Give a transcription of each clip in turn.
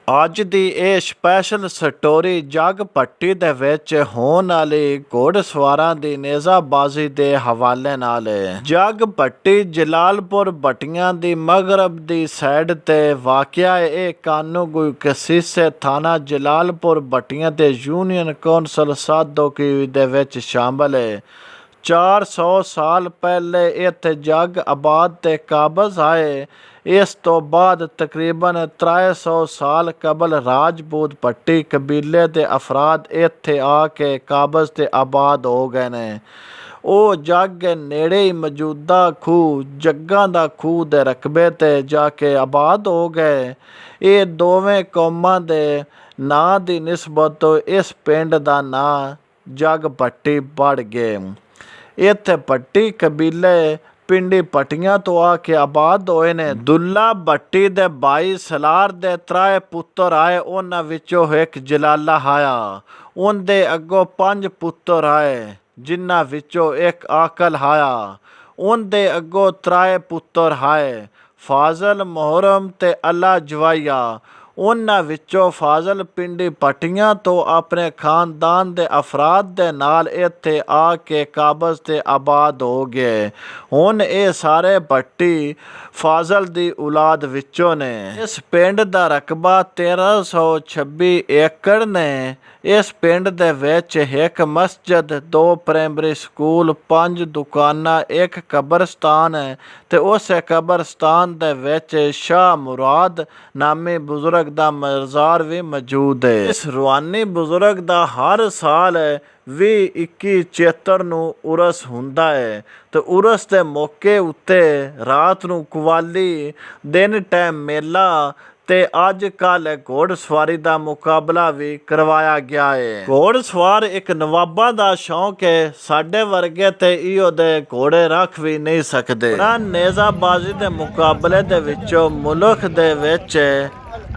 ਅੱਜ ਦੀ ਇਹ special story ਜਗ ਭੱਟੀ ਦੇ ਵਿੱਚ ਹੋਣ ਵਾਲੀ ਘੋੜਸਵਾਰਾਂ ਦੀ ਨੇਜ਼ਾਬਾਜ਼ੀ ਦੇ ਹਵਾਲੇ ਨਾਲ ਹੈ। ਜਗ ਭੱਟੀ ਜਲਾਲਪੁਰ ਭੱਟੀਆਂ ਦੀ ਮਗਰਬ ਦੀ ਸਾਈਡ ਤੇ ਵਾਕਿਆ ਹੈ। ਇਹ ਕਾਨੂੰਗੋ ਕਸੀਸੇ ਥਾਣਾ ਜਲਾਲਪੁਰ ਭੱਟੀਆਂ ਦੇ ਯੂਨੀਅਨ ਕੌਂਸਲ ਸਾਦੋਕੀ ਦੇ ਵਿੱਚ ਸ਼ਾਮਲ ਹੈ। 400 ਸਾਲ ਪਹਿਲੇ ਇੱਥੇ ਜਗ ਆਬਾਦ ਤੇ ਕਾਬਜ਼ ਆਏ। ਇਸ ਤੋਂ ਬਾਅਦ ਤਕਰੀਬਨ 300 ਸਾਲ ਕਬਲ ਰਾਜਪੂਤ ਭੱਟੀ ਕਬੀਲੇ ਦੇ ਅਫਰਾਦ ਇੱਥੇ ਆ ਕੇ ਕਾਬਜ਼ ਤੇ ਆਬਾਦ ਹੋ ਗਏ ਨੇ। ਉਹ ਜਗ ਨੇੜੇ ਹੀ ਮੌਜੂਦਾ ਖੂਹ ਜੱਗਾਂ ਦਾ ਖੂਹ ਦੇ ਰਕਬੇ ਤੇ ਜਾ ਕੇ ਆਬਾਦ ਹੋ ਗਏ। ਇਹ ਦੋਵੇਂ ਕੌਮਾਂ ਦੇ ਨਾਂ ਦੀ ਨਿਸਬਤ ਤੋਂ ਇਸ ਪਿੰਡ ਦਾ ਨਾਂ ਜਗ ਭੱਟੀ ਪੜ ਗਏ। ਇੱਥੇ ਭੱਟੀ ਕਬੀਲੇ ਪਿੰਡੀ ਭੱਟੀਆਂ ਤੋਂ ਆ ਕੇ ਆਬਾਦ ਹੋਏ ਨੇ। ਦੁੱਲਾ ਭੱਟੀ ਦੇ ਭਾਈ ਸਲਾਰ ਦੇ 3 ਪੁੱਤਰ ਆਏ। ਉਹਨਾਂ ਵਿੱਚੋਂ ਇੱਕ ਜਲਾਲਾ ਆਇਆ। ਉਹਦੇ ਅੱਗੋਂ 5 ਪੁੱਤਰ ਆਏ ਜਿਨ੍ਹਾਂ ਵਿੱਚੋਂ ਇੱਕ ਆਕਲ ਆਇਆ। ਉਹਦੇ ਅੱਗੋਂ 3 ਪੁੱਤਰ ਆਏ ਫਾਜ਼ਲ ਮੁਹਰਮ ਤੇ ਅੱਲਾ ਜਵਾਈਆ। ਉਹਨਾਂ ਵਿੱਚੋਂ ਫਾਜ਼ਲ ਪਿੰਡੀ ਭੱਟੀਆਂ ਤੋਂ ਆਪਣੇ ਖਾਨਦਾਨ ਦੇ ਅਫਰਾਦ ਦੇ ਨਾਲ ਇੱਥੇ ਆ ਕੇ ਕਾਬਜ਼ ਤੇ ਆਬਾਦ ਹੋ ਗਏ। ਹੁਣ ਇਹ ਸਾਰੇ ਭੱਟੀ ਫਾਜ਼ਲ ਦੀ ਔਲਾਦ ਵਿੱਚੋਂ ਨੇ। ਇਸ ਪਿੰਡ ਦਾ ਰਕਬਾ 1326 ਏਕੜ ਨੇ। ਇਸ ਪਿੰਡ ਦੇ ਵਿੱਚ ਇੱਕ ਮਸਜਿਦ, 2 ਪ੍ਰਾਇਮਰੀ ਸਕੂਲ, 5 ਦੁਕਾਨਾਂ, ਇੱਕ ਕਬਰਸਤਾਨ ਹੈ ਤੇ ਉਸ ਕਬਰਸਤਾਨ ਦੇ ਵਿੱਚ ਸ਼ਾਹ ਮੁਰਾਦ ਨਾਮੀ ਬਜ਼ੁਰਗ ਦਾ ਮਜ਼ਾਰ ਵੀ ਮੌਜੂਦ ਹੈ। ਇਸ ਰੂਹਾਨੀ ਬਜ਼ੁਰਗ ਦਾ ਹਰ ਸਾਲ 20-21 ਚੇਤਰ ਨੂੰ ਉਰਸ ਹੁੰਦਾ ਹੈ ਤੇ ਉਰਸ ਦੇ ਮੌਕੇ ਉੱਤੇ ਰਾਤ ਨੂੰ ਕਵਾਲੀ, ਦਿਨ ਟਾਈਮ ਮੇਲਾ ਤੇ ਅੱਜ ਕੱਲ੍ਹ ਘੋੜਸਵਾਰੀ ਦਾ ਮੁਕਾਬਲਾ ਵੀ ਕਰਵਾਇਆ ਗਿਆ ਹੈ। ਘੋੜਸਵਾਰ ਇੱਕ ਨਵਾਬਾਂ ਦਾ ਸ਼ੌਂਕ ਹੈ। ਸਾਡੇ ਵਰਗੇ ਤੇ ਇਹੋ ਦੇ ਘੋੜੇ ਰੱਖ ਵੀ ਨਹੀਂ ਸਕਦੇ। ਨੇਜ਼ਾਬਾਜ਼ੀ ਦੇ ਮੁਕਾਬਲੇ ਦੇ ਵਿੱਚੋਂ ਮੁਲਕ ਦੇ ਵਿੱਚ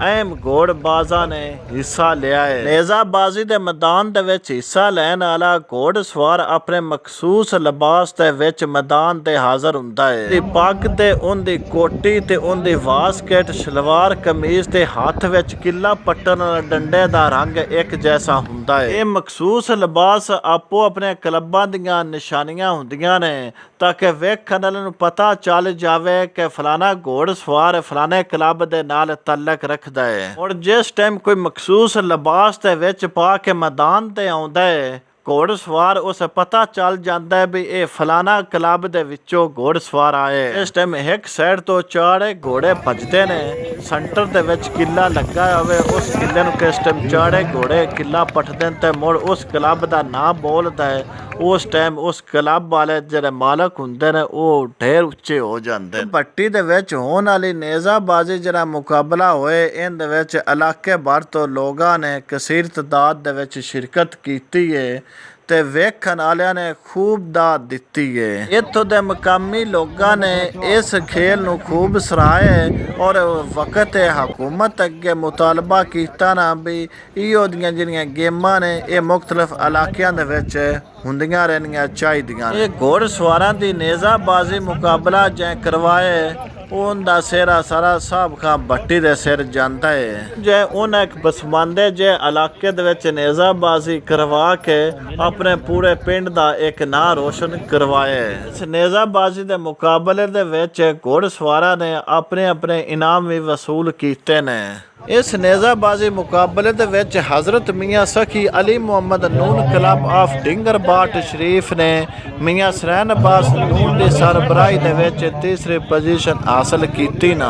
ਅਹਿਮ ਘੋੜਬਾਜ਼ਾਂ ਨੇ ਹਿੱਸਾ ਲਿਆ ਹੈ। ਨੇਜ਼ਾਬਾਜ਼ੀ ਦੇ ਮੈਦਾਨ ਦੇ ਵਿੱਚ ਹਿੱਸਾ ਲੈਣ ਵਾਲਾ ਘੋੜਸਵਾਰ ਆਪਣੇ ਮਖਸੂਸ ਲਿਬਾਸ ਦੇ ਵਿੱਚ ਮੈਦਾਨ ਤੇ ਹਾਜ਼ਰ ਹੁੰਦਾ ਹੈ। ਉਹਦੀ ਪੱਗ ਤੇ ਉਹਦੀ ਕੋਟੀ ਤੇ ਉਹਦੀ ਵਾਸਕਟ, ਸ਼ਲਵਾਰ ਕਮੀਜ਼ ਤੇ ਹੱਥ ਵਿੱਚ ਕਿੱਲਾ ਪੱਟਣ ਵਾਲਾ ਡੰਡੇ ਦਾ ਰੰਗ ਇੱਕ ਜੈਸਾ ਹੁੰਦਾ ਹੈ। ਇਹ ਮਖਸੂਸ ਲਿਬਾਸ ਆਪੋ ਆਪਣੇ ਕਲੱਬਾਂ ਦੀਆਂ ਨਿਸ਼ਾਨੀਆਂ ਹੁੰਦੀਆਂ ਨੇ ਤਾਂ ਕਿ ਵੇਖਣ ਵਾਲੇ ਨੂੰ ਪਤਾ ਚੱਲ ਜਾਵੇ ਕਿ ਫਲਾਣਾ ਘੋੜਸਵਾਰ ਫਲਾਣੇ ਕਲੱਬ ਦੇ ਨਾਲ ਤਲਕ ਰੱਖਦਾ ਹੈ। ਔਰ ਜਿਸ ਟਾਈਮ ਕੋਈ ਮਖਸੂਸ ਲਿਬਾਸ ਦੇ ਵਿੱਚ ਪਾ ਕੇ ਮੈਦਾਨ ਤੇ ਆਉਂਦਾ ਹੈ, ਘੋੜਸਵਾਰ ਉਸ ਪਤਾ ਚੱਲ ਜਾਂਦਾ ਹੈ ਵੀ ਇਹ ਫਲਾਣਾ ਕਲੱਬ ਦੇ ਵਿੱਚੋਂ ਘੋੜਸਵਾਰ ਆਏ। ਇਸ ਟਾਈਮ ਇੱਕ ਸਾਈਡ ਤੋਂ 4 ਘੋੜੇ ਭੱਜਦੇ ਨੇ। ਸੈਂਟਰ ਦੇ ਵਿੱਚ ਕਿੱਲਾ ਲੱਗਾ ਹੋਵੇ, ਉਸ ਕਿੱਲੇ ਨੂੰ ਕਿਸ ਟਾਈਮ 4 ਘੋੜੇ ਕਿੱਲਾ ਪੱਟਦੇ ਨੇ ਤੇ ਮੁੜ ਉਸ ਕਲੱਬ ਦਾ ਨਾਂ ਬੋਲਦਾ ਹੈ। ਉਸ ਟਾਈਮ ਉਸ ਕਲੱਬ ਵਾਲੇ ਜਿਹੜੇ ਮਾਲਕ ਹੁੰਦੇ ਨੇ ਉਹ ਢੇਰ ਉੱਚੇ ਹੋ ਜਾਂਦੇ। ਭੱਟੀ ਦੇ ਵਿੱਚ ਹੋਣ ਵਾਲੀ ਨੇਜ਼ਾਬਾਜ਼ੀ ਜਿਹੜਾ ਮੁਕਾਬਲਾ ਹੋਏ, ਇਹਦੇ ਵਿੱਚ ਇਲਾਕੇ ਭਰ ਤੋਂ ਲੋਕਾਂ ਨੇ ਕਸੀਰ ਤਾਦਾਦ ਦੇ ਵਿੱਚ ਸ਼ਿਰਕਤ ਕੀਤੀ ਹੈ ਤੇ ਵੇਖਣ ਵਾਲਿਆਂ ਨੇ ਖੂਬ ਦਾਦ ਦਿੱਤੀ ਹੈ। ਇੱਥੋਂ ਦੇ ਮਕਾਮੀ ਲੋਕਾਂ ਨੇ ਇਸ ਖੇਲ ਨੂੰ ਖੂਬ ਸਰਾਹਿਆ ਔਰ ਵਕਤ ਹਕੂਮਤ ਅੱਗੇ ਮੁਤਾਲਬਾ ਕੀਤਾ ਨਾ ਵੀ ਇਹੋ ਦੀਆਂ ਜਿਹੜੀਆਂ ਗੇਮਾਂ ਨੇ ਇਹ ਮੁਖਤਲਿਫ ਇਲਾਕਿਆਂ ਦੇ ਵਿੱਚ ਹੁੰਦੀਆਂ ਰਹਿਣੀਆਂ ਚਾਹੀਦੀਆਂ। ਇਹ ਘੋੜਸਵਾਰਾਂ ਦੀ ਨੇਜ਼ਾਬਾਜ਼ੀ ਮੁਕਾਬਲਾ ਜੈ ਕਰਵਾਏ ਉਹਦਾ ਸਿਹਰਾ ਸਾਰਾ ਸਾਹਬ ਖਾਨ ਭੱਟੀ ਦੇ ਸਿਰ ਜਾਂਦਾ ਹੈ। ਜੇ ਉਹਨਾਂ ਇੱਕ ਪਸਮਾਨਦੇ ਜੇ ਇਲਾਕੇ ਦੇ ਵਿੱਚ ਨੇਜ਼ਾਬਾਜ਼ੀ ਕਰਵਾ ਕੇ ਆਪਣੇ ਪੂਰੇ ਪਿੰਡ ਦਾ ਇੱਕ ਨਾਂ ਰੋਸ਼ਨ ਕਰਵਾਇਆ। ਇਸ ਨੇਜ਼ਾਬਾਜ਼ੀ ਦੇ ਮੁਕਾਬਲੇ ਦੇ ਵਿੱਚ ਘੋੜਸਵਾਰਾਂ ਨੇ ਆਪਣੇ ਆਪਣੇ ਇਨਾਮ ਵੀ ਵਸੂਲ ਕੀਤੇ ਨੇ। ਇਸ ਨੇਜ਼ਾਬਾਜ਼ੀ ਮੁਕਾਬਲੇ ਦੇ ਵਿੱਚ ਹਜ਼ਰਤ ਮੀਆਂ ਸਖੀ ਅਲੀ ਮੁਹੰਮਦ ਨੂਨ ਕਲੱਬ ਆਫ ਡਿੰਗਰਬਾਟ ਸ਼ਰੀਫ ਨੇ ਮੀਆਂ ਸਰੈਨ ਅਬਾਸ ਨੂਨ ਦੀ ਸਰਬਰਾਹੀ ਦੇ ਵਿੱਚ 3ਰੀ ਪੋਜੀਸ਼ਨ ਹਾਸਲ ਕੀਤੀ ਨਾ।